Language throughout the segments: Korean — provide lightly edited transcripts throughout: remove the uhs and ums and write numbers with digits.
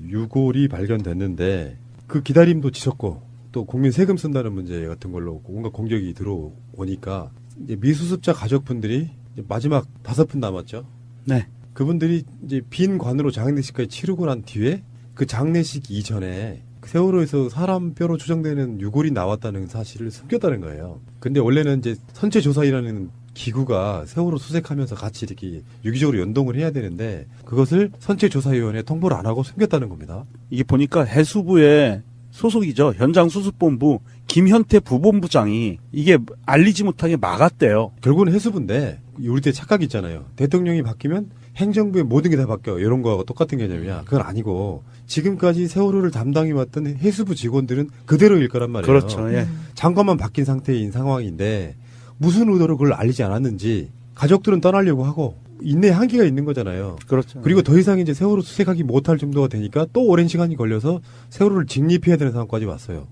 유골이 발견됐는데 그 기다림도 지쳤고 또 국민 세금 쓴다는 문제 같은 걸로 온갖 공격이 들어오니까 이제 미수습자 가족분들이 이제 마지막 5분 남았죠. 네. 그분들이 이제 빈 관으로 장례식까지 치르고 난 뒤에 그 장례식 이전에 세월호에서 사람 뼈로 추정되는 유골이 나왔다는 사실을 숨겼다는 거예요. 근데 원래는 이제 선체조사이라는 기구가 세월호 수색하면서 같이 이렇게 유기적으로 연동을 해야 되는데 그것을 선체조사위원회에 통보를 안 하고 숨겼다는 겁니다. 이게 보니까 해수부의 소속이죠. 현장수습본부 김현태 부본부장이 이게 알리지 못하게 막았대요. 결국은 해수부인데 우리 때 착각이 있잖아요. 대통령이 바뀌면 행정부의 모든 게 다 바뀌어. 이런 거하고 똑같은 개념이야. 그건 아니고 지금까지 세월호를 담당해왔던 해수부 직원들은 그대로일 거란 말이에요. 그렇죠. 예. 장관만 바뀐 상태인 상황인데 무슨 의도로 그걸 알리지 않았는지 가족들은 떠나려고 하고 인내 한계가 있는 거잖아요. 그렇죠. 그리고 더 이상 이제 세월호 수색하기 못할 정도가 되니까 또 오랜 시간이 걸려서 세월호를 직립해야 되는 상황까지 왔어요.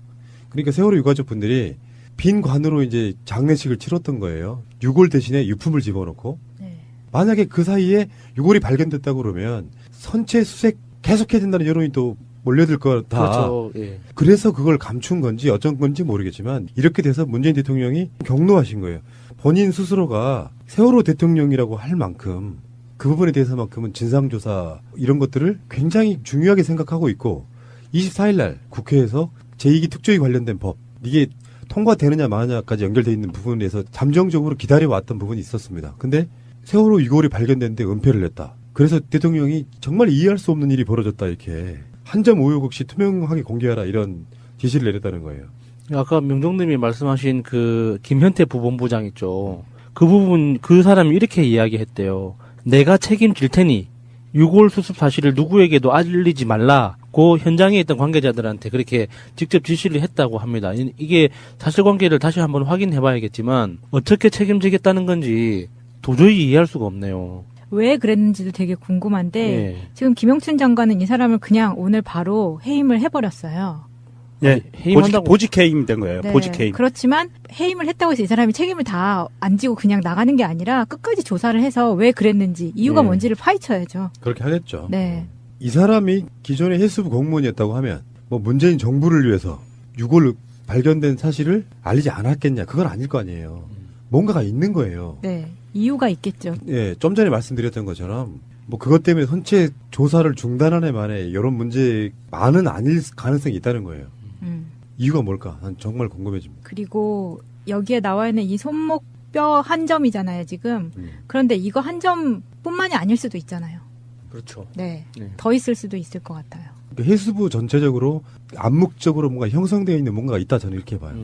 그러니까 세월호 유가족 분들이 빈 관으로 이제 장례식을 치렀던 거예요. 유골 대신에 유품을 집어넣고. 네. 만약에 그 사이에 유골이 발견됐다고 그러면 선체 수색 계속해야 된다는 여론이 또 몰려들 거다. 그렇죠. 예. 그래서 그걸 감춘 건지 어쩐 건지 모르겠지만 이렇게 돼서 문재인 대통령이 경로하신 거예요. 본인 스스로가 세월호 대통령이라고 할 만큼 그 부분에 대해서만큼은 진상조사 이런 것들을 굉장히 중요하게 생각하고 있고 24일 날 국회에서 제2기 특조위 관련된 법 이게 통과되느냐 마느냐까지 연결되어 있는 부분에서 잠정적으로 기다려왔던 부분이 있었습니다. 근데 세월호 유골이 발견됐는데 은폐를 냈다. 그래서 대통령이 정말 이해할 수 없는 일이 벌어졌다 이렇게 한 점 오욕 없이 투명하게 공개하라 이런 지시를 내렸다는 거예요. 아까 명정님이 말씀하신 그 김현태 부본부장 있죠. 그 부분 그 사람이 이렇게 이야기했대요. 내가 책임질 테니 유골 수습 사실을 누구에게도 알리지 말라고 현장에 있던 관계자들한테 그렇게 직접 지시를 했다고 합니다. 이게 사실관계를 다시 한번 확인해봐야겠지만 어떻게 책임지겠다는 건지 도저히 이해할 수가 없네요. 왜 그랬는지도 되게 궁금한데 예. 지금 김영춘 장관은 이 사람을 그냥 오늘 바로 해임을 해버렸어요. 예. 해임한다고. 보직 해임 된 거예요. 네. 보직 해임. 그렇지만 해임을 했다고 해서 이 사람이 책임을 다 안 지고 그냥 나가는 게 아니라 끝까지 조사를 해서 왜 그랬는지 이유가 예. 뭔지를 파헤쳐야죠. 그렇게 하겠죠. 네. 이 사람이 기존의 해수부 공무원이었다고 하면 뭐 문재인 정부를 위해서 유골 발견된 사실을 알리지 않았겠냐. 그건 아닐 거 아니에요. 뭔가가 있는 거예요. 네. 이유가 있겠죠. 예, 좀 전에 말씀드렸던 것처럼 뭐 그것 때문에 선체 조사를 중단하네 만에 이런 문제만은 아닐 가능성이 있다는 거예요. 이유가 뭘까? 난 정말 궁금해집니다. 그리고 여기에 나와 있는 이 손목 뼈 한 점이잖아요, 지금. 그런데 이거 한 점뿐만이 아닐 수도 있잖아요. 그렇죠. 네. 네. 더 있을 수도 있을 것 같아요. 그러니까 해수부 전체적으로 암묵적으로 뭔가 형성되어 있는 뭔가가 있다 저는 이렇게 봐요.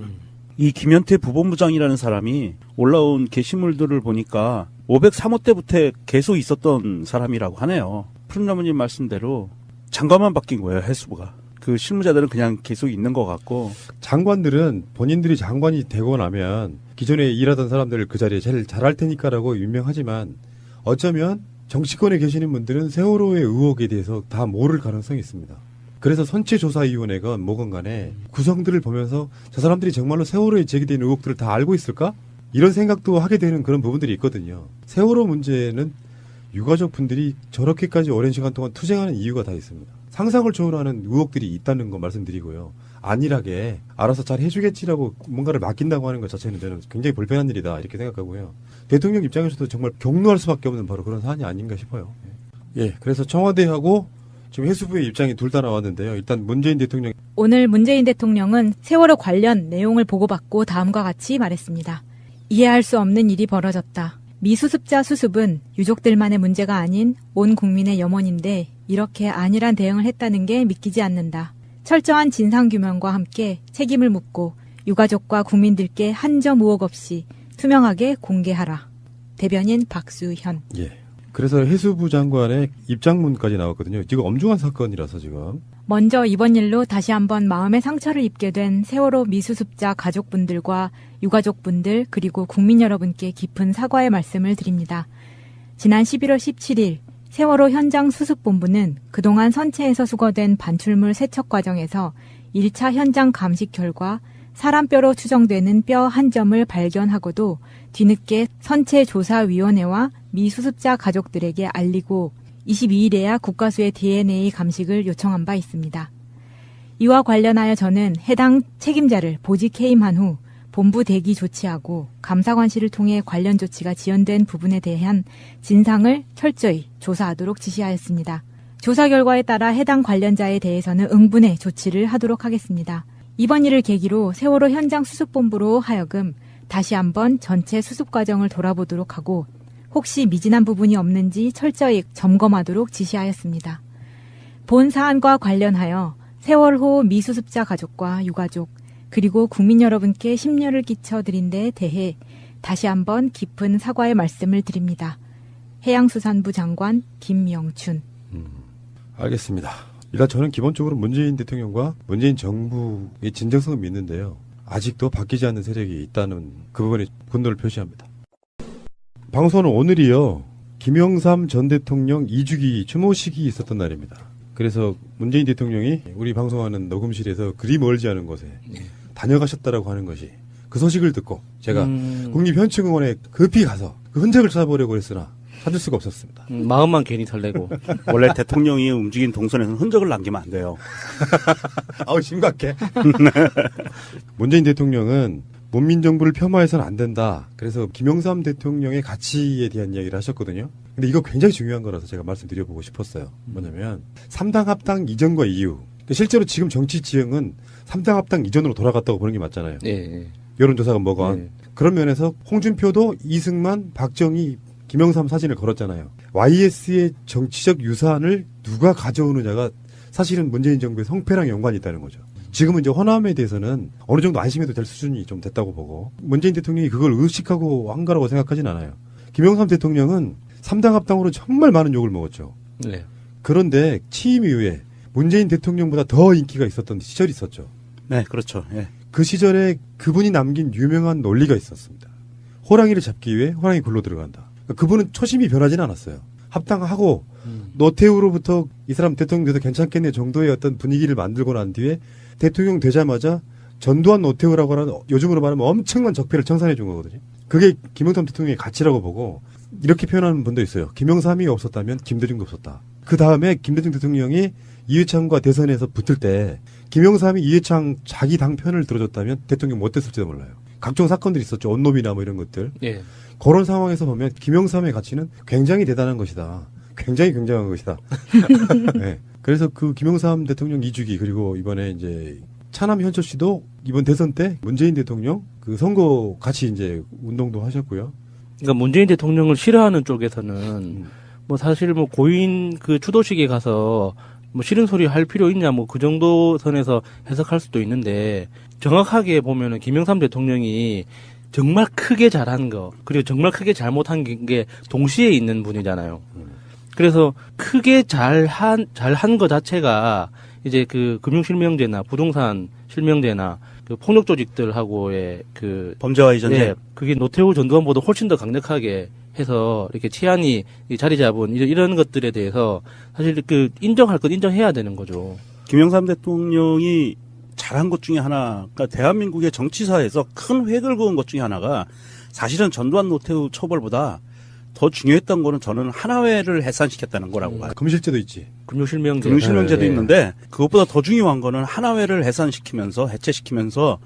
이 김현태 부본부장이라는 사람이 올라온 게시물들을 보니까 503호 때부터 계속 있었던 사람이라고 하네요. 푸른나무님 말씀대로 장관만 바뀐 거예요, 해수부가. 그 실무자들은 그냥 계속 있는 것 같고. 장관들은 본인들이 장관이 되고 나면 기존에 일하던 사람들을 그 자리에 제일 잘할 테니까라고 유명하지만 어쩌면 정치권에 계시는 분들은 세월호의 의혹에 대해서 다 모를 가능성이 있습니다. 그래서 선체조사위원회건 뭐건 간에 구성들을 보면서 저 사람들이 정말로 세월호에 제기된 의혹들을 다 알고 있을까? 이런 생각도 하게 되는 그런 부분들이 있거든요. 세월호 문제는 유가족 분들이 저렇게까지 오랜 시간 동안 투쟁하는 이유가 다 있습니다. 상상을 초월하는 의혹들이 있다는 거 말씀드리고요. 안일하게 알아서 잘 해주겠지라고 뭔가를 맡긴다고 하는 것 자체는 저는 굉장히 불편한 일이다 이렇게 생각하고요. 대통령 입장에서도 정말 경로할 수밖에 없는 바로 그런 사안이 아닌가 싶어요. 예, 그래서 청와대하고 지금 해수부의 입장이 둘 다 나왔는데요. 일단 문재인 대통령 오늘 문재인 대통령은 세월호 관련 내용을 보고받고 다음과 같이 말했습니다. 이해할 수 없는 일이 벌어졌다. 미수습자 수습은 유족들만의 문제가 아닌 온 국민의 염원인데 이렇게 안일한 대응을 했다는 게 믿기지 않는다. 철저한 진상규명과 함께 책임을 묻고 유가족과 국민들께 한 점 의혹 없이 투명하게 공개하라. 대변인 박수현. 예. 그래서 해수부 장관의 입장문까지 나왔거든요. 지금 엄중한 사건이라서 지금. 먼저 이번 일로 다시 한번 마음의 상처를 입게 된 세월호 미수습자 가족분들과 유가족분들 그리고 국민 여러분께 깊은 사과의 말씀을 드립니다. 지난 11월 17일 세월호 현장 수습본부는 그동안 선체에서 수거된 반출물 세척 과정에서 1차 현장 감식 결과 사람뼈로 추정되는 뼈 한 점을 발견하고도 뒤늦게 선체조사위원회와 미수습자 가족들에게 알리고 22일에야 국가수의 DNA 감식을 요청한 바 있습니다. 이와 관련하여 저는 해당 책임자를 보직 해임한 후 본부 대기 조치하고 감사관실을 통해 관련 조치가 지연된 부분에 대한 진상을 철저히 조사하도록 지시하였습니다. 조사 결과에 따라 해당 관련자에 대해서는 응분의 조치를 하도록 하겠습니다. 이번 일을 계기로 세월호 현장 수습본부로 하여금 다시 한번 전체 수습 과정을 돌아보도록 하고 혹시 미진한 부분이 없는지 철저히 점검하도록 지시하였습니다. 본 사안과 관련하여 세월호 미수습자 가족과 유가족 그리고 국민 여러분께 심려를 끼쳐드린 데 대해 다시 한번 깊은 사과의 말씀을 드립니다. 해양수산부 장관 김명춘. 알겠습니다. 일단 저는 기본적으로 문재인 대통령과 문재인 정부의 진정성을 믿는데요. 아직도 바뀌지 않는 세력이 있다는 그 부분에 분노를 표시합니다. 방송은 오늘이요. 김영삼 전 대통령 2주기 추모식이 있었던 날입니다. 그래서 문재인 대통령이 우리 방송하는 녹음실에서 그리 멀지 않은 곳에 다녀가셨다라고 하는 것이 그 소식을 듣고 제가 국립현충원에 급히 가서 그 흔적을 찾아보려고 했으나 찾을 수가 없었습니다. 마음만 괜히 설레고. 원래 대통령이 움직인 동선에서는 흔적을 남기면 안 돼요. 아우 심각해. 문재인 대통령은 문민정부를 폄하해서는 안 된다. 그래서 김영삼 대통령의 가치에 대한 이야기를 하셨거든요. 근데 이거 굉장히 중요한 거라서 제가 말씀드려보고 싶었어요. 뭐냐면 3당 합당 이전과 이후. 실제로 지금 정치 지형은 3당 합당 이전으로 돌아갔다고 보는 게 맞잖아요. 예. 여론조사가 뭐건. 그런 면에서 홍준표도 이승만, 박정희, 김영삼 사진을 걸었잖아요. YS의 정치적 유산을 누가 가져오느냐가 사실은 문재인 정부의 성패랑 연관이 있다는 거죠. 지금은 이제 호남에 대해서는 어느 정도 안심해도 될 수준이 좀 됐다고 보고 문재인 대통령이 그걸 의식하고 한 거라고 생각하진 않아요. 김영삼 대통령은 3당 합당으로 정말 많은 욕을 먹었죠. 네. 그런데 취임 이후에 문재인 대통령보다 더 인기가 있었던 시절이 있었죠. 네, 그렇죠. 예. 그 시절에 그분이 남긴 유명한 논리가 있었습니다. 호랑이를 잡기 위해 호랑이 굴로 들어간다. 그분은 초심이 변하지는 않았어요. 합당하고 노태우로부터 이 사람 대통령 돼도 괜찮겠네 정도의 어떤 분위기를 만들고 난 뒤에 대통령 되자마자 전두환 노태우라고 하는 요즘으로 말하면 엄청난 적폐를 청산해 준 거거든요. 그게 김영삼 대통령의 가치라고 보고 이렇게 표현하는 분도 있어요. 김영삼이 없었다면 김대중도 없었다. 그 다음에 김대중 대통령이 이회창과 대선에서 붙을 때 김영삼이 이회창 자기 당 편을 들어줬다면 대통령 못 됐을지도 몰라요. 각종 사건들이 있었죠. 온노비나 뭐 이런 것들. 예. 그런 상황에서 보면 김영삼의 가치는 굉장히 대단한 것이다. 굉장히 굉장한 것이다. 네. 그래서 그 김영삼 대통령 2주기 그리고 이번에 이제 차남 현철 씨도 이번 대선 때 문재인 대통령 그 선거 같이 이제 운동도 하셨고요. 그러니까 문재인 대통령을 싫어하는 쪽에서는 뭐 사실 뭐 고인 그 추도식에 가서 뭐 싫은 소리 할 필요 있냐 뭐 그 정도 선에서 해석할 수도 있는데 정확하게 보면은 김영삼 대통령이 정말 크게 잘한 거 그리고 정말 크게 잘못한 게 동시에 있는 분이잖아요. 그래서 크게 잘한 거 자체가 이제 그 금융실명제나 부동산 실명제나 그 폭력 조직들하고의 그 범죄와 이전제. 예, 그게 노태우 전두환보다 훨씬 더 강력하게 해서 이렇게 치안이 자리 잡은 이런 것들에 대해서 사실 그 인정할 것 인정해야 되는 거죠. 김영삼 대통령이 잘한 것 중에 하나가 대한민국의 정치사에서 큰 획을 그은 것 중에 하나가 사실은 전두환 노태우 처벌보다 더 중요했던 거는 저는 하나회를 해산시켰다는 거라고 봐요. 금실제도 있지. 금융실명제. 금융실명제도 네. 있는데 그것보다 더 중요한 거는 하나회를 해산시키면서 해체시키면서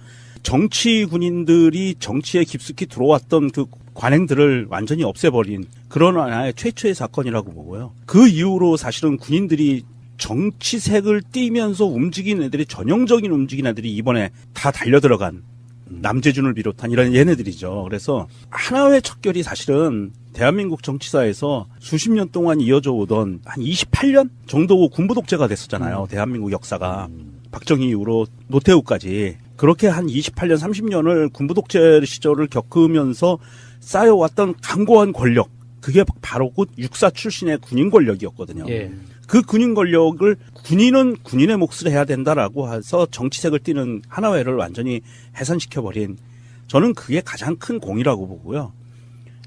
정치 군인들이 정치에 깊숙이 들어왔던 그 관행들을 완전히 없애버린 그런 하나의 최초의 사건이라고 보고요. 그 이후로 사실은 군인들이 정치색을 띠면서 움직인 애들이 전형적인 움직인 애들이 이번에 다 달려들어간 남재준을 비롯한 이런 얘네들이죠. 그래서 하나회 척결이 사실은 대한민국 정치사에서 수십 년 동안 이어져 오던 한 28년 정도 군부 독재가 됐었잖아요. 대한민국 역사가. 박정희 이후로 노태우까지. 그렇게 한 28년, 30년을 군부 독재 시절을 겪으면서 쌓여왔던 강고한 권력. 그게 바로 곧 육사 출신의 군인 권력이었거든요. 예. 그 군인 권력을 군인은 군인의 몫을 해야 된다라고 해서 정치색을 띠는 하나회를 완전히 해산시켜버린 저는 그게 가장 큰 공이라고 보고요.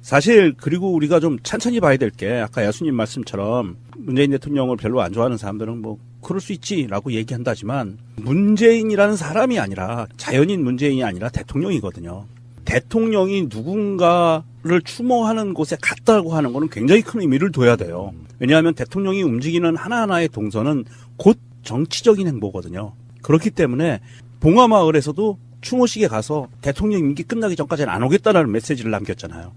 사실 그리고 우리가 좀 천천히 봐야 될 게 아까 야수님 말씀처럼 문재인 대통령을 별로 안 좋아하는 사람들은 뭐 그럴 수 있지라고 얘기한다지만 문재인이라는 사람이 아니라 자연인 문재인이 아니라 대통령이거든요. 대통령이 누군가를 추모하는 곳에 갔다고 하는 거는 굉장히 큰 의미를 둬야 돼요. 왜냐하면 대통령이 움직이는 하나하나의 동선은 곧 정치적인 행보거든요. 그렇기 때문에 봉화마을에서도 추모식에 가서 대통령 임기 끝나기 전까지는 안 오겠다라는 메시지를 남겼잖아요.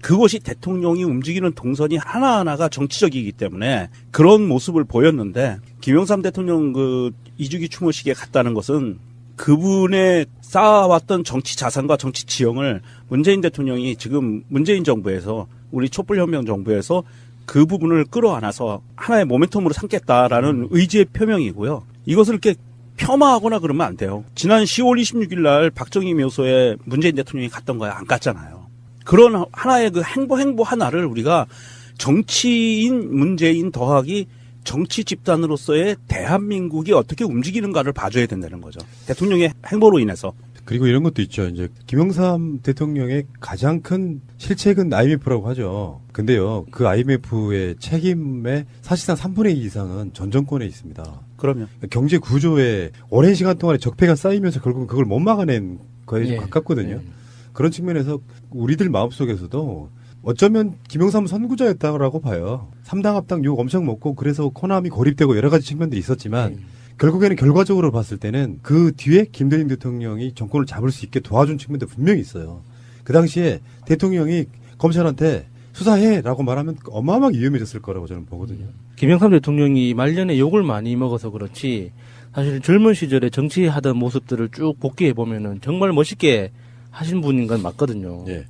그것이 대통령이 움직이는 동선이 하나하나가 정치적이기 때문에 그런 모습을 보였는데 김영삼 대통령 그 2주기 추모식에 갔다는 것은 그분의 쌓아왔던 정치 자산과 정치 지형을 문재인 대통령이 지금 문재인 정부에서 우리 촛불혁명 정부에서 그 부분을 끌어안아서 하나의 모멘텀으로 삼겠다라는 의지의 표명이고요. 이것을 이렇게 폄하하거나 그러면 안 돼요. 지난 10월 26일 날 박정희 묘소에 문재인 대통령이 갔던 거야. 안 갔잖아요. 그런 하나의 그 행보 하나를 우리가 정치인 문재인 더하기 정치 집단으로서의 대한민국이 어떻게 움직이는가를 봐줘야 된다는 거죠. 대통령의 행보로 인해서. 그리고 이런 것도 있죠. 이제 김영삼 대통령의 가장 큰 실책은 IMF라고 하죠. 근데요, 그 IMF의 책임의 사실상 3분의 2 이상은 전 정권에 있습니다. 그러면 경제 구조에 오랜 시간 동안에 적폐가 쌓이면서 결국은 그걸 못 막아낸 거에 좀 예. 가깝거든요. 예. 그런 측면에서 우리들 마음속에서도 어쩌면 김영삼은 선구자였다고 봐요. 3당 합당 욕 엄청 먹고 그래서 코남이 고립되고 여러 가지 측면들이 있었지만 결국에는 결과적으로 봤을 때는 그 뒤에 김대중 대통령이 정권을 잡을 수 있게 도와준 측면도 분명히 있어요. 그 당시에 대통령이 검찰한테 수사해라고 말하면 어마어마하게 위험해졌을 거라고 저는 보거든요. 김영삼 대통령이 말년에 욕을 많이 먹어서 그렇지 사실 젊은 시절에 정치하던 모습들을 쭉 복귀해 보면은 정말 멋있게 하신 분인 건 맞거든요. 예.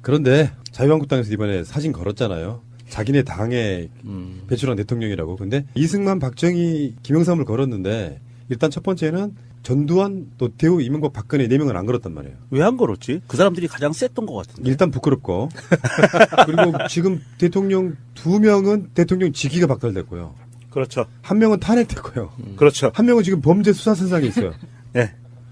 그런데 자유한국당에서 이번에 사진 걸었잖아요. 자기네 당에 배출한 대통령이라고. 근데 이승만, 박정희, 김영삼을 걸었는데 일단 첫 번째는 전두환, 노태우, 이명박, 박근혜 4명은 안 걸었단 말이에요. 왜 안 걸었지? 그 사람들이 가장 셌던 것 같은데. 일단 부끄럽고. 그리고 지금 대통령 2명은 대통령 직위가 박탈됐고요. 그렇죠. 1명은 탄핵됐고요. 그렇죠. 1명은 지금 범죄 수사 선상에 있어요. 네.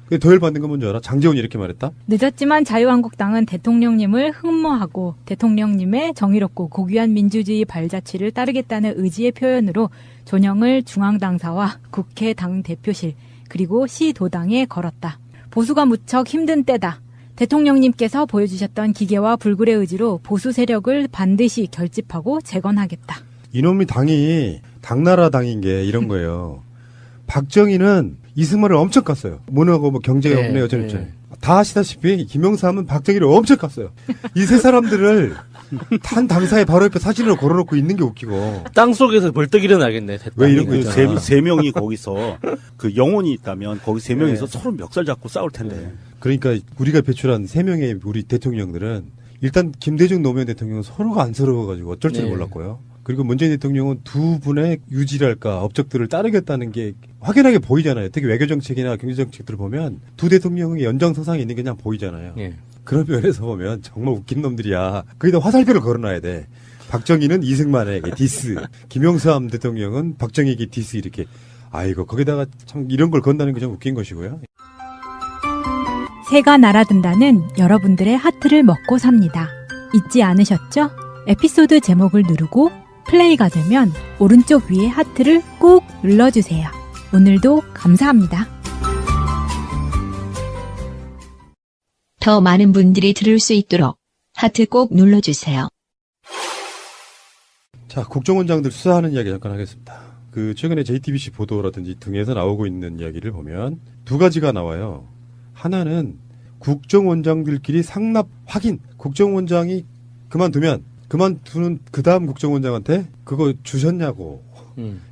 근데 더 열받는 건 뭔지 알아? 장제원이 이렇게 말했다? 늦었지만 자유한국당은 대통령님을 흠모하고 대통령님의 정의롭고 고귀한 민주주의 발자취를 따르겠다는 의지의 표현으로 존영을 중앙당사와 국회 당대표실 그리고 시도당에 걸었다. 보수가 무척 힘든 때다. 대통령님께서 보여주셨던 기계와 불굴의 의지로 보수 세력을 반드시 결집하고 재건하겠다. 이놈이 당이 당나라 당인 게 이런 거예요. 박정희는 이승만을 엄청 깠어요. 뭐냐고 뭐 경제가 네, 없네요. 저는 네. 다 아시다시피 김영삼은 박정희를 엄청 깠어요. 이 세 사람들을 한 당사의 바로 옆에 사진으로 걸어놓고 있는 게 웃기고. 땅 속에서 벌떡 일어나겠네. 왜 이런 거 그 있잖아. 세 명이 거기서 그 영혼이 있다면 거기 세 명이서 네. 서로 멱살 잡고 싸울 텐데. 그러니까 우리가 배출한 3명의 우리 대통령들은 일단 김대중 노무현 대통령은 서로가 안쓰러워가지고 어쩔 줄 네. 몰랐고요. 그리고 문재인 대통령은 두 분의 유지랄까 업적들을 따르겠다는 게 확연하게 보이잖아요. 특히 외교정책이나 경제정책들을 보면 두 대통령의 연장선상에 있는 게 그냥 보이잖아요. 예. 그런 면에서 보면 정말 웃긴 놈들이야. 거기다 화살표를 걸어놔야 돼. 박정희는 이승만에게 디스, 김영삼 대통령은 박정희에게 디스 이렇게. 아이고 거기다가 참 이런 걸 건다는 게 좀 웃긴 것이고요. 새가 날아든다는 여러분들의 하트를 먹고 삽니다. 잊지 않으셨죠? 에피소드 제목을 누르고 플레이가 되면 오른쪽 위에 하트를 꾹 눌러주세요. 오늘도 감사합니다. 더 많은 분들이 들을 수 있도록 하트 꼭 눌러주세요. 자, 국정원장들 수사하는 이야기 잠깐 하겠습니다. 그 최근에 JTBC 보도라든지 등에서 나오고 있는 이야기를 보면 두 가지가 나와요. 하나는 국정원장들끼리 상납 확인. 국정원장이 그만두는 그 다음 국정원장한테 그거 주셨냐고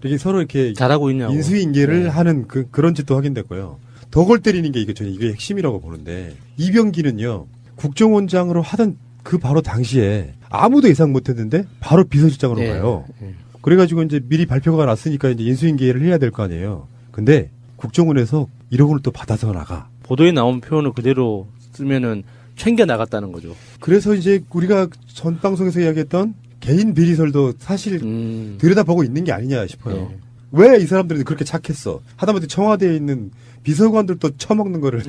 이렇게 서로 이렇게 잘하고 있냐고. 인수인계를 네. 하는 그런 짓도 확인됐고요. 더 골 때리는 게 저는 이게 핵심이라고 보는데 이병기는요 국정원장으로 하던 그 바로 당시에 아무도 예상 못했는데 바로 비서실장으로 예. 가요. 예. 그래가지고 이제 미리 발표가 났으니까 이제 인수인계를 해야 될 거 아니에요. 근데 국정원에서 1억 원을 또 받아서 나가. 보도에 나온 표현을 그대로 쓰면은 챙겨 나갔다는 거죠. 그래서 이제 우리가 전 방송에서 이야기했던 개인 비리설도 사실 들여다보고 있는 게 아니냐 싶어요. 예. 왜 이 사람들은 그렇게 착했어? 하다못해 청와대에 있는 비서관들도 처먹는 거를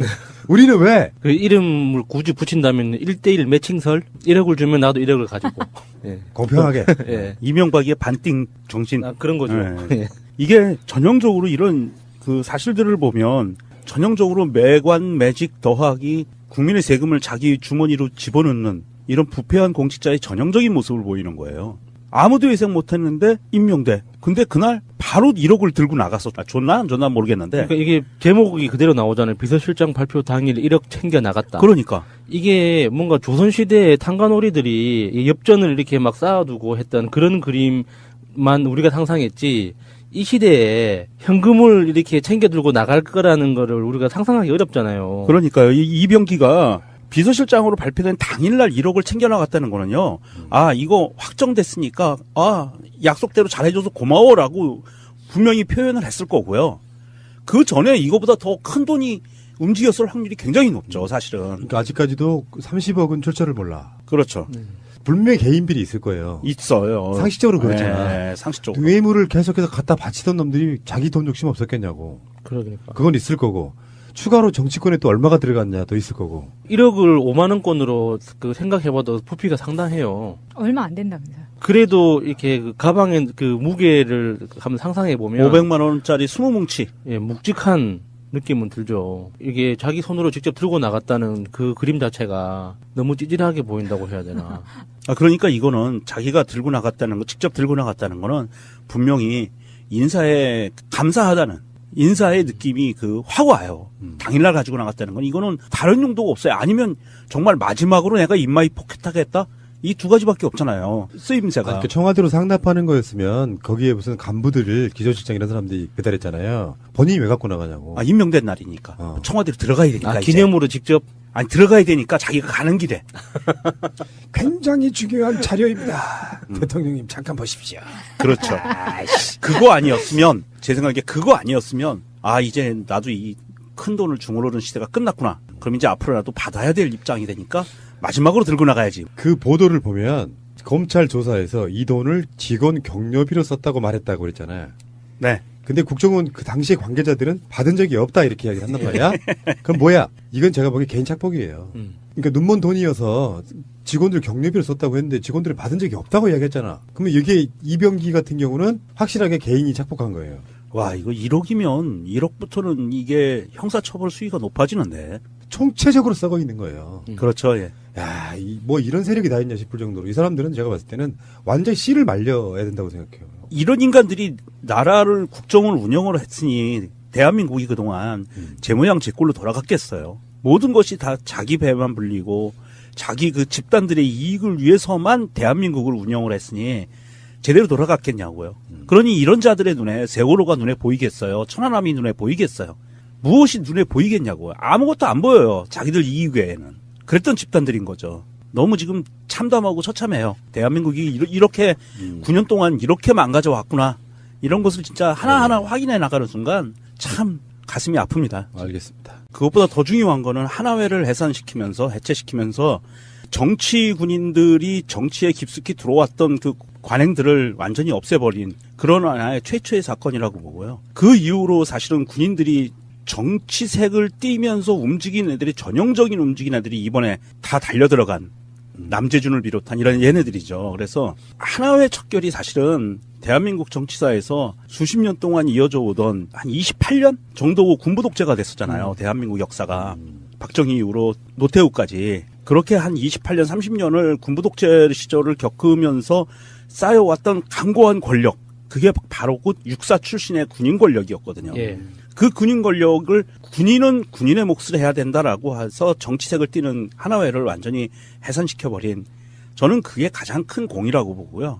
우리는 왜? 그 이름을 굳이 붙인다면 1대1 매칭설 1억을 주면 나도 1억을 가지고. 예. 공평하게. 예. 이명박의 반띵 정신. 아, 그런 거죠. 네. 예. 이게 전형적으로 이런 그 사실들을 보면 전형적으로 매관 매직 더하기 국민의 세금을 자기 주머니로 집어넣는 이런 부패한 공직자의 전형적인 모습을 보이는 거예요. 아무도 예상 못했는데 임명돼. 근데 그날 바로 1억을 들고 나갔어. 줬나 안 줬나 모르겠는데. 그러니까 이게 제목이 그대로 나오잖아요. 비서실장 발표 당일 1억 챙겨 나갔다. 그러니까 이게 뭔가 조선시대의 탕가놀이들이 이 엽전을 이렇게 막 쌓아두고 했던 그런 그림만 우리가 상상했지, 이 시대에 현금을 이렇게 챙겨 들고 나갈 거라는 거를 우리가 상상하기 어렵잖아요. 그러니까요. 이 이병기가 비서실장으로 발표된 당일날 1억을 챙겨 나갔다는 거는요. 아, 이거 확정됐으니까 약속대로 잘해줘서 고마워라고 분명히 표현을 했을 거고요. 그 전에 이거보다 더 큰 돈이 움직였을 확률이 굉장히 높죠, 사실은. 그러니까 아직까지도 30억은 출처를 몰라. 그렇죠. 분명히 개인 비리 있을 거예요. 있어요. 상식적으로 그렇잖아. 네, 상식적으로. 뇌물을 계속해서 갖다 바치던 놈들이 자기 돈 욕심 없었겠냐고. 그러니까. 그건 있을 거고. 추가로 정치권에 또 얼마가 들어갔냐도 있을 거고. 1억을 5만 원권으로 그 생각해봐도 부피가 상당해요. 얼마 안 된다면서요. 그래도 이렇게 그 가방에 그 무게를 한번 상상해 보면 500만 원짜리 20뭉치. 예, 묵직한 느낌은 들죠. 이게 자기 손으로 직접 들고 나갔다는 그 그림 자체가 너무 찌질하게 보인다고 해야 되나. 그러니까 이거는 자기가 들고 나갔다는 거, 직접 들고 나갔다는 거는 분명히 인사에 감사하다는 인사의 느낌이 확 와요. 당일날 가지고 나갔다는 건 이거는 다른 용도가 없어요. 아니면 정말 마지막으로 내가 인마이 포켓하겠다? 이 두 가지밖에 없잖아요. 쓰임새가. 그러니까 청와대로 상납하는 거였으면 거기에 무슨 간부들을 기조실장 이런 사람들이 배달했잖아요. 본인이 왜 갖고 나가냐고. 임명된 날이니까. 청와대로 들어가야 되니까. 이제. 기념으로 직접. 아니, 들어가야 되니까 자기가 가는 길에. 굉장히 중요한 자료입니다. 대통령님 잠깐 보십시오. 그렇죠. 그거 아니었으면, 제 생각에 그거 아니었으면, 이제 나도 이 큰 돈을 중얼오른 시대가 끝났구나. 그럼 이제 앞으로라도 받아야 될 입장이 되니까 마지막으로 들고 나가야지. 그 보도를 보면 검찰 조사에서 이 돈을 직원 격려비로 썼다고 말했다고 그랬잖아요. 네. 근데 국정원 그 당시의 관계자들은 받은 적이 없다 이렇게 이야기를 한단 말이야. 그럼 뭐야? 이건 제가 보기엔 개인 착복이에요. 그러니까 눈먼 돈이어서 직원들 격려비로 썼다고 했는데 직원들은 받은 적이 없다고 이야기했잖아. 그러면 이게 이병기 같은 경우는 확실하게 개인이 착복한 거예요. 와, 이거 1억이면 1억부터는 이게 형사처벌 수위가 높아지는데. 총체적으로 썩어 있는 거예요. 그렇죠, 예. 야, 뭐 이런 세력이 다 있냐 싶을 정도로 이 사람들은 제가 봤을 때는 완전히 씨를 말려야 된다고 생각해요. 이런 인간들이 나라를 국정을 운영을 했으니 대한민국이 그동안 제 모양 제 꼴로 돌아갔겠어요. 모든 것이 다 자기 배만 불리고 자기 그 집단들의 이익을 위해서만 대한민국을 운영을 했으니 제대로 돌아갔겠냐고요. 그러니 이런 자들의 눈에 세월호가 눈에 보이겠어요. 천안함이 눈에 보이겠어요. 무엇이 눈에 보이겠냐고요. 아무것도 안 보여요. 자기들 이익 외에는. 그랬던 집단들인 거죠. 너무 지금 참담하고 처참해요. 대한민국이 이렇게 9년 동안 이렇게 망가져 왔구나. 이런 것을 진짜 하나하나 확인해 나가는 순간 참 가슴이 아픕니다. 알겠습니다. 그것보다 더 중요한 거는 하나회를 해체시키면서 정치 군인들이 정치에 깊숙이 들어왔던 그 관행들을 완전히 없애버린 그런 하나의 최초의 사건이라고 보고요. 그 이후로 사실은 군인들이 정치색을 띠면서 움직인 애들이 전형적인 움직인 애들이 이번에 다 달려들어간 남재준을 비롯한 이런 얘네들이죠. 그래서 하나회 척결이 사실은 대한민국 정치사에서 수십 년 동안 이어져 오던 한 28년 정도 군부 독재가 됐었잖아요. 대한민국 역사가. 박정희 이후로 노태우까지. 그렇게 한 28년, 30년을 군부 독재 시절을 겪으면서 쌓여왔던 강고한 권력. 그게 바로 곧 육사 출신의 군인 권력이었거든요. 예. 그 군인 권력을 군인은 군인의 몫을 해야 된다라고 해서 정치색을 띠는 하나회를 완전히 해산시켜버린 저는 그게 가장 큰 공이라고 보고요.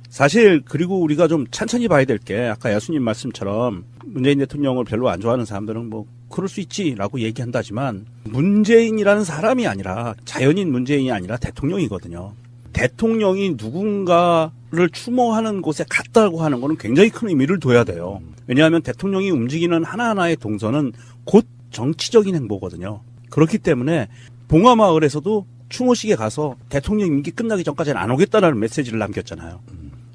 사실 그리고 우리가 좀 천천히 봐야 될 게 아까 야수님 말씀처럼 문재인 대통령을 별로 안 좋아하는 사람들은 뭐 그럴 수 있지라고 얘기한다지만 문재인이라는 사람이 아니라 자연인 문재인이 아니라 대통령이거든요. 대통령이 누군가를 추모하는 곳에 갔다고 하는 거는 굉장히 큰 의미를 둬야 돼요. 왜냐하면 대통령이 움직이는 하나하나의 동선은 곧 정치적인 행보거든요. 그렇기 때문에 봉화마을에서도 추모식에 가서 대통령 임기 끝나기 전까지는 안 오겠다라는 메시지를 남겼잖아요.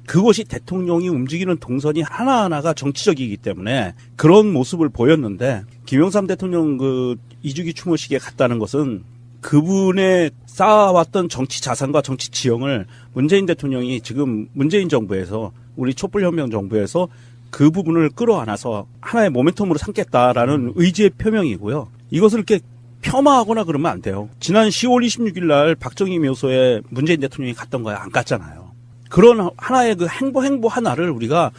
그것이 대통령이 움직이는 동선이 하나하나가 정치적이기 때문에 그런 모습을 보였는데 김영삼 대통령 그 2주기 추모식에 갔다는 것은 그분의 쌓아왔던 정치 자산과 정치 지형을 문재인 대통령이 지금 문재인 정부에서 우리 촛불혁명 정부에서 그 부분을 끌어안아서 하나의 모멘텀으로 삼겠다라는 의지의 표명이고요. 이것을 이렇게 폐마하거나 그러면 안 돼요. 지난 10월 26일 날 박정희 묘소에 문재인 대통령이 갔던 거야. 안 갔잖아요. 그런 하나의 그 행보 하나를 우리가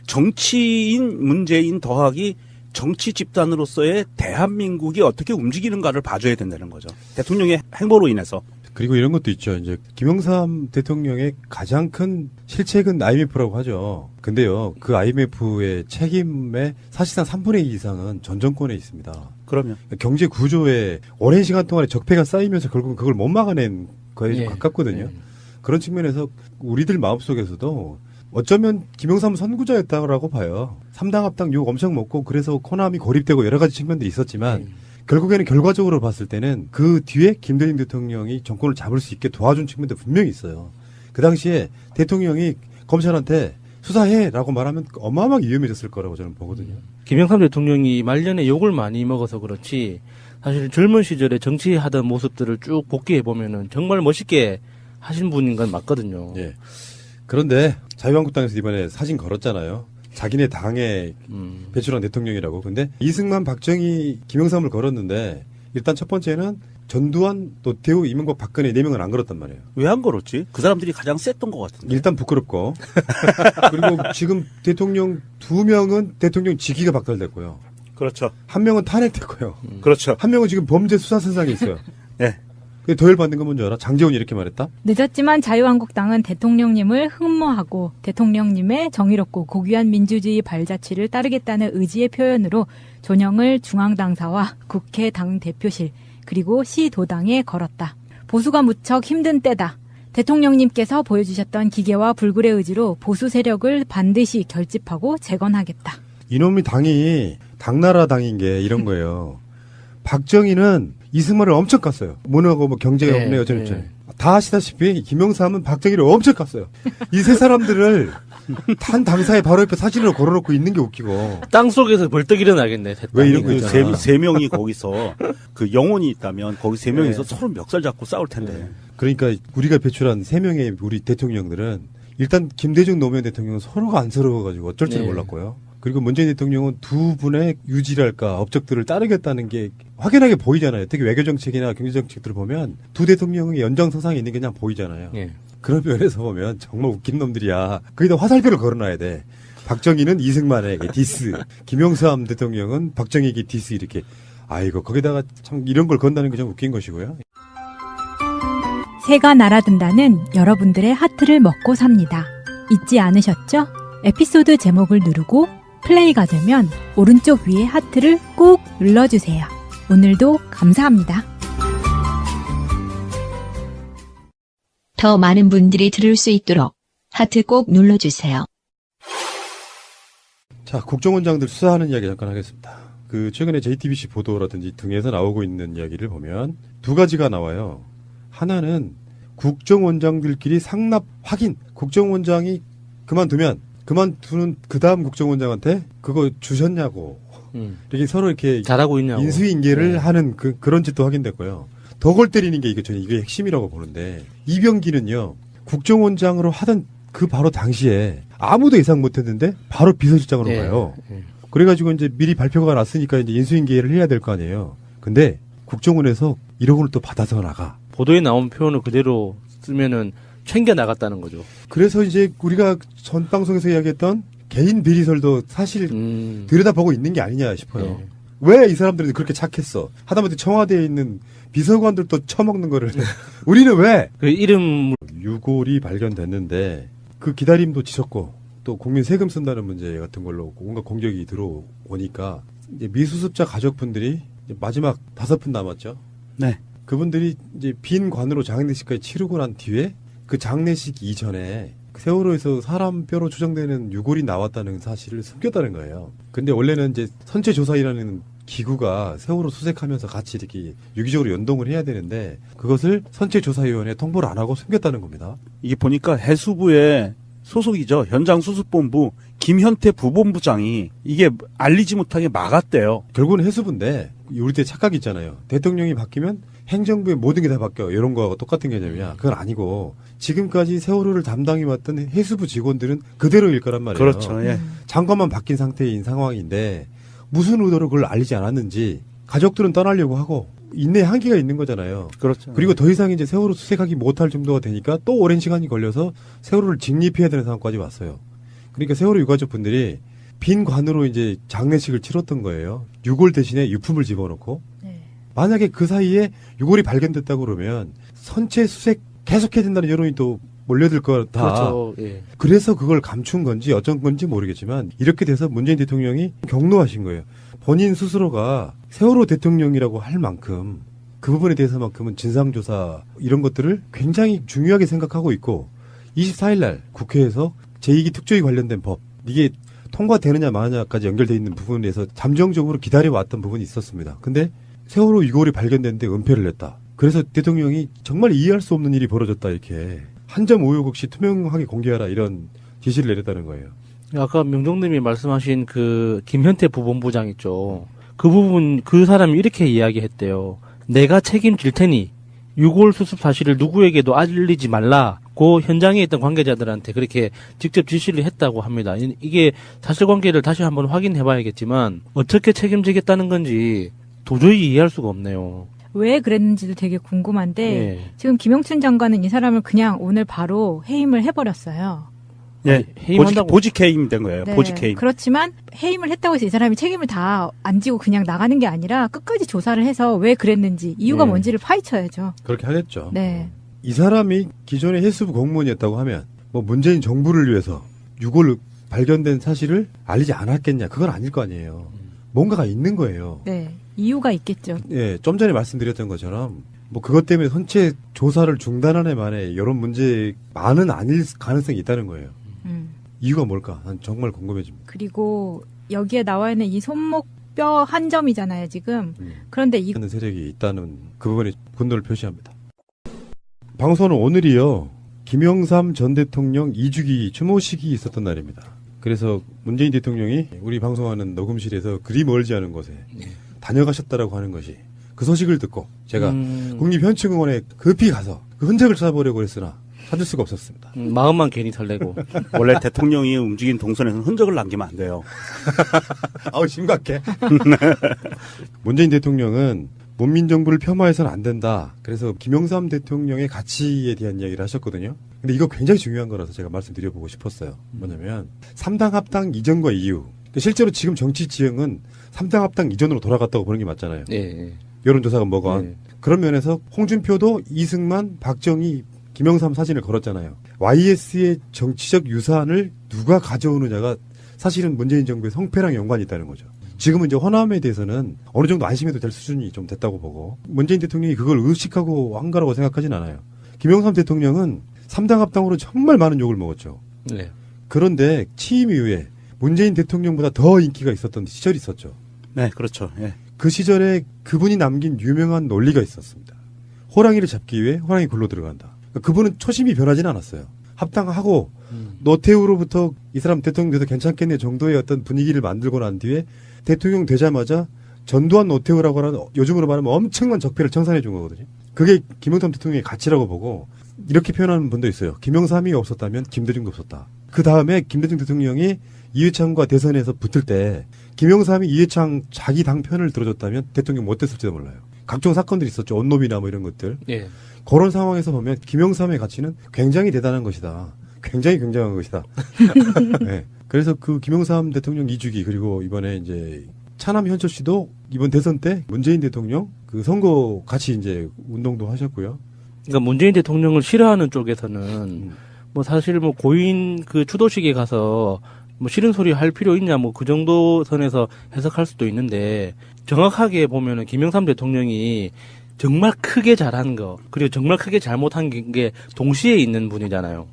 정치인 문재인 더하기 정치 집단으로서의 대한민국이 어떻게 움직이는가를 봐줘야 된다는 거죠. 대통령의 행보로 인해서. 그리고 이런 것도 있죠. 이제 김영삼 대통령의 가장 큰 실책은 IMF라고 하죠. 근데요, 그 IMF의 책임의 사실상 3분의 2 이상은 전 정권에 있습니다. 그러면 경제 구조에 오랜 시간 동안에 적폐가 쌓이면서 결국 그걸 못 막아낸 거에 좀 가깝거든요. 그런 측면에서 우리들 마음속에서도 어쩌면 김영삼 선구자였다고 봐요. 3당 합당 욕 엄청 먹고 그래서 코남이 고립되고 여러 가지 측면들이 있었지만 결국에는 결과적으로 봤을 때는 그 뒤에 김대중 대통령이 정권을 잡을 수 있게 도와준 측면도 분명히 있어요. 그 당시에 대통령이 검찰한테 수사해라고 말하면 어마어마하게 위험해졌을 거라고 저는 보거든요. 김영삼 대통령이 말년에 욕을 많이 먹어서 그렇지 사실 젊은 시절에 정치하던 모습들을 쭉 복귀해 보면은 정말 멋있게 하신 분인 건 맞거든요. 예. 그런데 자유한국당에서 이번에 사진 걸었잖아요. 자기네 당에 배출한 대통령이라고. 근데 이승만, 박정희, 김영삼을 걸었는데 일단 첫 번째는 전두환, 노태우, 이명박, 박근혜 4명은 안 걸었단 말이에요. 왜 안 걸었지? 그 사람들이 가장 셌던 것 같은데. 일단 부끄럽고. 그리고 지금 대통령 2명은 대통령 직위가 박탈됐고요. 그렇죠. 1명은 탄핵됐고요. 그렇죠. 1명은 지금 범죄 수사선상에 있어요. 네. 더 열받는 건 뭔지 알아? 장제원이 이렇게 말했다? 늦었지만 자유한국당은 대통령님을 흠모하고 대통령님의 정의롭고 고귀한 민주주의 발자취를 따르겠다는 의지의 표현으로 존영을 중앙당사와 국회 당대표실 그리고 시도당에 걸었다. 보수가 무척 힘든 때다. 대통령님께서 보여주셨던 기계와 불굴의 의지로 보수 세력을 반드시 결집하고 재건하겠다. 이놈이 당이 당나라 당인 게 이런 거예요. 박정희는 이승만을 엄청 깠어요. 뭐냐고 뭐 경제가 없네 어쩌고저쩌고. 다 아시다시피 김영삼은 박정희를 엄청 깠어요. 이 세 사람들을 한 당사의 바로 옆에 사진으로 걸어놓고 있는 게 웃기고. 땅 속에서 벌떡 일어나겠네. 왜 이런 거 그 있잖아. 세 명이 거기서 그 영혼이 있다면 거기 세 명이서 서로 멱살 잡고 싸울 텐데. 그러니까 우리가 배출한 3명의 우리 대통령들은 일단 김대중 노무현 대통령은 서로가 안쓰러워가지고 어쩔 줄 몰랐고요. 그리고 문재인 대통령은 두 분의 유지랄까 업적들을 따르겠다는 게 확연하게 보이잖아요. 특히 외교정책이나 경제정책들을 보면 두 대통령의 연장선상에 있는 게 그냥 보이잖아요. 그런 면에서 보면 정말 웃긴 놈들이야. 거기다 화살표를 걸어놔야 돼. 박정희는 이승만에게 디스, 김영삼 대통령은 박정희에게 디스 이렇게. 아이고 거기다가 참 이런 걸 건다는 게 좀 웃긴 것이고요. 새가 날아든다는 여러분들의 하트를 먹고 삽니다. 잊지 않으셨죠? 에피소드 제목을 누르고 플레이가 되면 오른쪽 위에 하트를 꾹 눌러주세요. 오늘도 감사합니다. 더 많은 분들이 들을 수 있도록 하트 꼭 눌러주세요. 자, 국정원장들 수사하는 이야기 잠깐 하겠습니다. 그 최근에 JTBC 보도라든지 등에서 나오고 있는 이야기를 보면 두 가지가 나와요. 하나는 국정원장들끼리 상납 확인. 국정원장이 그만두는 그 다음 국정원장한테 그거 주셨냐고. 이렇게 서로 이렇게 잘하고 있냐고. 인수인계를 하는 그런 짓도 확인됐고요. 더 골 때리는 게 저는 이게 핵심이라고 보는데 이병기는요. 국정원장으로 하던 그 바로 당시에 아무도 예상 못했는데 바로 비서실장으로 가요. 그래가지고 이제 미리 발표가 났으니까 이제 인수인계를 해야 될 거 아니에요. 근데 국정원에서 1억 원을 또 받아서 나가. 보도에 나온 표현을 그대로 쓰면은 챙겨 나갔다는 거죠. 그래서 이제 우리가 전 방송에서 이야기했던 개인 비리설도 사실 들여다보고 있는 게 아니냐 싶어요. 왜 이 사람들이 그렇게 착했어? 하다못해 청와대에 있는 비서관들도 처먹는 거를 우리는 왜? 그 이름 유골이 발견됐는데 그 기다림도 지쳤고 또 국민 세금 쓴다는 문제 같은 걸로 온갖 공격이 들어오니까 이제 미수습자 가족분들이 이제 마지막 5분 남았죠. 네. 그분들이 이제 빈 관으로 장례식까지 치르고 난 뒤에 그 장례식 이전에 세월호에서 사람 뼈로 추정되는 유골이 나왔다는 사실을 숨겼다는 거예요. 근데 원래는 이제 선체조사이라는 기구가 세월호 수색하면서 같이 이렇게 유기적으로 연동을 해야 되는데 그것을 선체조사위원회에 통보를 안 하고 숨겼다는 겁니다. 이게 보니까 해수부의 소속이죠. 현장수습본부 김현태 부본부장이 이게 알리지 못하게 막았대요. 결국은 해수부인데 우리 때 착각이 있잖아요. 대통령이 바뀌면 행정부의 모든 게 다 바뀌어. 이런 거하고 똑같은 개념이야. 그건 아니고 지금까지 세월호를 담당해왔던 해수부 직원들은 그대로일 거란 말이에요. 그렇죠. 예. 장관만 바뀐 상태인 상황인데 무슨 의도로 그걸 알리지 않았는지 가족들은 떠나려고 하고 인내 한계가 있는 거잖아요. 그렇죠. 그리고 더 이상 이제 세월호 수색하기 못할 정도가 되니까 또 오랜 시간이 걸려서 세월호를 직립해야 되는 상황까지 왔어요. 그러니까 세월호 유가족 분들이 빈 관으로 이제 장례식을 치렀던 거예요. 유골 대신에 유품을 집어넣고. 네. 만약에 그 사이에 유골이 발견됐다고 그러면 선체 수색 계속해야 된다는 여론이 또 몰려들 거다. 그렇죠. 예. 그래서 그걸 감춘 건지 어쩐 건지 모르겠지만 이렇게 돼서 문재인 대통령이 경로하신 거예요. 본인 스스로가 세월호 대통령이라고 할 만큼 그 부분에 대해서만큼은 진상조사 이런 것들을 굉장히 중요하게 생각하고 있고 24일 날 국회에서 제2기 특조위 관련된 법 이게 통과되느냐 마느냐까지 연결되어 있는 부분에 대해서 잠정적으로 기다려왔던 부분이 있었습니다. 근데 세월호 유골이 발견됐는데 은폐를 냈다. 그래서 대통령이 정말 이해할 수 없는 일이 벌어졌다 이렇게 한 점 의혹 없이 투명하게 공개하라 이런 지시를 내렸다는 거예요. 아까 명종님이 말씀하신 그 김현태 부본부장 있죠. 그 부분 그 사람이 이렇게 이야기했대요. 내가 책임질 테니 유골 수습 사실을 누구에게도 알리지 말라고 현장에 있던 관계자들한테 그렇게 직접 지시를 했다고 합니다. 이게 사실관계를 다시 한번 확인해봐야겠지만 어떻게 책임지겠다는 건지 도저히 이해할 수가 없네요. 왜 그랬는지도 되게 궁금한데 예. 지금 김영춘 장관은 이 사람을 그냥 오늘 바로 해임을 해버렸어요. 예, 해임한다고. 보직 해임 된 거예요. 네. 보직 해임. 그렇지만 해임을 했다고 해서 이 사람이 책임을 다 안 지고 그냥 나가는 게 아니라 끝까지 조사를 해서 왜 그랬는지 이유가 네. 뭔지를 파헤쳐야죠. 그렇게 하겠죠. 네. 이 사람이 기존의 해수부 공무원이었다고 하면 뭐 문재인 정부를 위해서 유골 발견된 사실을 알리지 않았겠냐. 그건 아닐 거 아니에요. 뭔가가 있는 거예요. 네. 이유가 있겠죠. 예, 좀 전에 말씀드렸던 것처럼 뭐 그것 때문에 선체 조사를 중단하는 만에 이런 문제만은 아닐 가능성이 있다는 거예요. 이유가 뭘까? 난 정말 궁금해집니다. 그리고 여기에 나와 있는 이 손목뼈 한 점이잖아요, 지금. 그런데 이 하는 세력이 있다는 그 부분에 분노를 표시합니다. 방송은 오늘이요. 김영삼 전 대통령 2주기 추모식이 있었던 날입니다. 그래서 문재인 대통령이 우리 방송하는 녹음실에서 그리 멀지 않은 곳에 다녀가셨다라고 하는 것이 그 소식을 듣고 제가 국립현충원에 급히 가서 그 흔적을 찾아보려고 했으나 찾을 수가 없었습니다. 마음만 괜히 설레고. 원래 대통령이 움직인 동선에서는 흔적을 남기면 안 돼요. 아우 심각해. 문재인 대통령은 문민정부를 폄하해서는 안 된다. 그래서 김영삼 대통령의 가치에 대한 이야기를 하셨거든요. 근데 이거 굉장히 중요한 거라서 제가 말씀드려보고 싶었어요. 뭐냐면 3당 합당 이전과 이후. 실제로 지금 정치 지형은 3당 합당 이전으로 돌아갔다고 보는 게 맞잖아요. 예. 여론조사가 뭐건. 네. 그런 면에서 홍준표도 이승만, 박정희, 김영삼 사진을 걸었잖아요. YS의 정치적 유산을 누가 가져오느냐가 사실은 문재인 정부의 성패랑 연관이 있다는 거죠. 지금은 이제 호남에 대해서는 어느 정도 안심해도 될 수준이 좀 됐다고 보고 문재인 대통령이 그걸 의식하고 한 거라고 생각하진 않아요. 김영삼 대통령은 3당 합당으로 정말 많은 욕을 먹었죠. 네. 그런데 취임 이후에 문재인 대통령보다 더 인기가 있었던 시절이 있었죠. 네, 그렇죠. 예. 그 시절에 그분이 남긴 유명한 논리가 있었습니다. 호랑이를 잡기 위해 호랑이 굴로 들어간다. 그분은 초심이 변하지는 않았어요. 합당하고 노태우로부터 이 사람 대통령 돼서 괜찮겠네 정도의 어떤 분위기를 만들고 난 뒤에 대통령 되자마자 전두환 노태우라고 하는 요즘으로 말하면 엄청난 적폐를 청산해 준 거거든요. 그게 김영삼 대통령의 가치라고 보고 이렇게 표현하는 분도 있어요. 김영삼이 없었다면 김대중도 없었다. 그 다음에 김대중 대통령이 이회창과 대선에서 붙을 때 김영삼이 이회창 자기 당 편을 들어줬다면 대통령 못 됐을지도 몰라요. 각종 사건들이 있었죠. 온놈이나 뭐 이런 것들. 예. 그런 상황에서 보면 김영삼의 가치는 굉장히 대단한 것이다. 굉장히 굉장한 것이다. 네. 그래서 그 김영삼 대통령 2주기 그리고 이번에 이제 차남 현철 씨도 이번 대선 때 문재인 대통령 그 선거 같이 이제 운동도 하셨고요. 그러니까 문재인 대통령을 싫어하는 쪽에서는 뭐 사실 뭐 고인 그 추도식에 가서 뭐 싫은 소리 할 필요 있냐 뭐 그 정도 선에서 해석할 수도 있는데 정확하게 보면은 김영삼 대통령이 정말 크게 잘한 거 그리고 정말 크게 잘못한 게 동시에 있는 분이잖아요.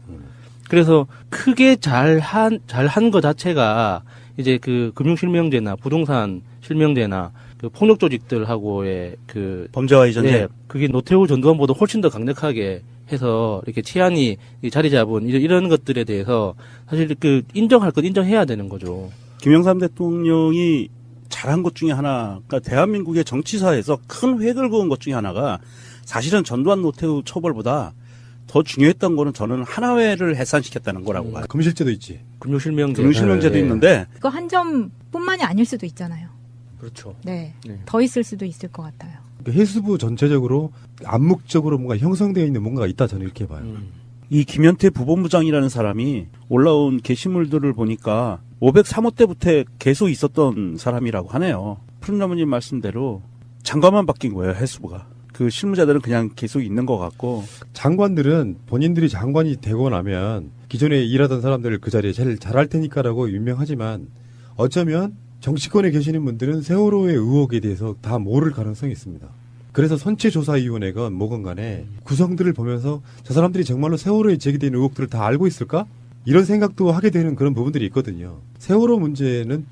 그래서 크게 잘한 거 자체가 이제 그 금융실명제나 부동산 실명제나 그 폭력 조직들하고의 그 범죄와 이전제. 예, 그게 노태우 전두환보다 훨씬 더 강력하게 해서 이렇게 치안이 자리 잡은 이런 것들에 대해서 사실 그 인정할 건 인정해야 되는 거죠. 김영삼 대통령이 잘한 것 중에 하나, 그러니까 대한민국의 정치사에서 큰 획을 그은 것 중에 하나가 사실은 전두환 노태우 처벌보다 더 중요했던 거는 저는 하나회를 해산시켰다는 거라고 봐요. 금실제도 있지. 금융실명제. 금융실명제도 예. 있는데 그거 한 점뿐만이 아닐 수도 있잖아요. 그렇죠. 네. 네. 더 있을 수도 있을 것 같아요. 그러니까 해수부 전체적으로 암묵적으로 뭔가 형성되어 있는 뭔가가 있다 저는 이렇게 봐요. 이 김현태 부본부장이라는 사람이 올라온 게시물들을 보니까 503호 때부터 계속 있었던 사람이라고 하네요. 푸른나무님 말씀대로 장관만 바뀐 거예요, 해수부가. 그 실무자들은 그냥 계속 있는 것 같고. 장관들은 본인들이 장관이 되고 나면 기존에 일하던 사람들을 그 자리에 제일 잘할 테니까라고 유명하지만 어쩌면 정치권에 계시는 분들은 세월호의 의혹에 대해서 다 모를 가능성이 있습니다. 그래서 선체조사위원회건 뭐건 간에 구성들을 보면서 저 사람들이 정말로 세월호에 제기된 의혹들을 다 알고 있을까? 이런 생각도 하게 되는 그런 부분들이 있거든요. 세월호 문제는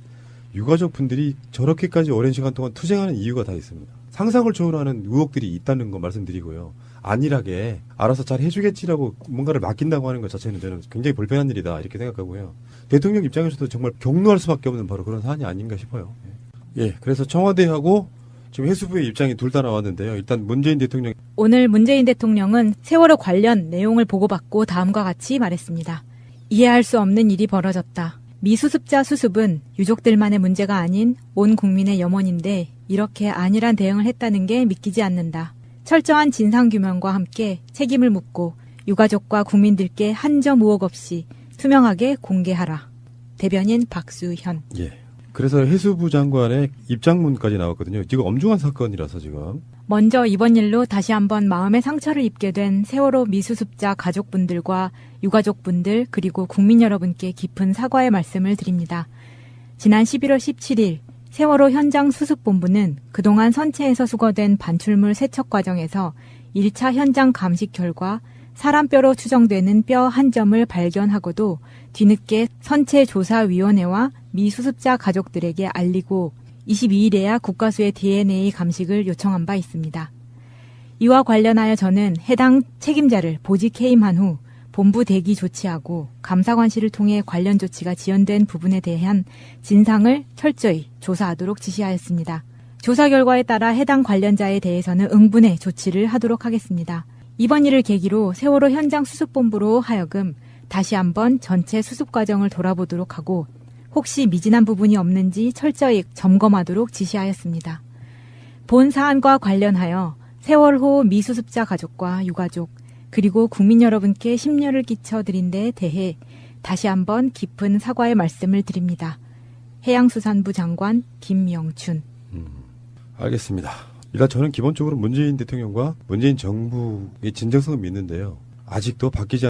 유가족 분들이 저렇게까지 오랜 시간 동안 투쟁하는 이유가 다 있습니다. 상상을 초월하는 의혹들이 있다는 거 말씀드리고요. 안일하게 알아서 잘 해주겠지라고 뭔가를 맡긴다고 하는 것 자체는 저는 굉장히 불편한 일이다 이렇게 생각하고요. 대통령 입장에서도 정말 격노할 수밖에 없는 바로 그런 사안이 아닌가 싶어요. 예, 그래서 청와대하고 지금 해수부의 입장이 둘 다 나왔는데요. 일단 문재인 대통령 오늘 문재인 대통령은 세월호 관련 내용을 보고받고 다음과 같이 말했습니다. 이해할 수 없는 일이 벌어졌다. 미수습자 수습은 유족들만의 문제가 아닌 온 국민의 염원인데 이렇게 안일한 대응을 했다는 게 믿기지 않는다. 철저한 진상규명과 함께 책임을 묻고 유가족과 국민들께 한 점 의혹 없이 투명하게 공개하라. 대변인 박수현. 예. 그래서 해수부 장관의 입장문까지 나왔거든요. 지금 엄중한 사건이라서 지금. 먼저 이번 일로 다시 한번 마음의 상처를 입게 된 세월호 미수습자 가족분들과 유가족분들 그리고 국민 여러분께 깊은 사과의 말씀을 드립니다. 지난 11월 17일 세월호 현장 수습본부는 그동안 선체에서 수거된 반출물 세척 과정에서 1차 현장 감식 결과 사람뼈로 추정되는 뼈 한 점을 발견하고도 뒤늦게 선체조사위원회와 미수습자 가족들에게 알리고 22일에야 국가수의 DNA 감식을 요청한 바 있습니다. 이와 관련하여 저는 해당 책임자를 보직 해임한 후 본부 대기 조치하고 감사관실을 통해 관련 조치가 지연된 부분에 대한 진상을 철저히 조사하도록 지시하였습니다. 조사 결과에 따라 해당 관련자에 대해서는 응분의 조치를 하도록 하겠습니다. 이번 일을 계기로 세월호 현장 수습본부로 하여금 다시 한번 전체 수습 과정을 돌아보도록 하고 혹시 미진한 부분이 없는지 철저히 점검하도록 지시하였습니다. 본 사안과 관련하여 세월호 미수습자 가족과 유가족 그리고 국민 여러분께 심려를 끼쳐드린 데 대해 다시 한번 깊은 사과의 말씀을 드립니다. 해양수산부 장관 김명춘. 알겠습니다. 일단 저는 기본적으로 문재인 대통령과 문재인 정부의 진정성을 믿는데요. 아직도 바뀌지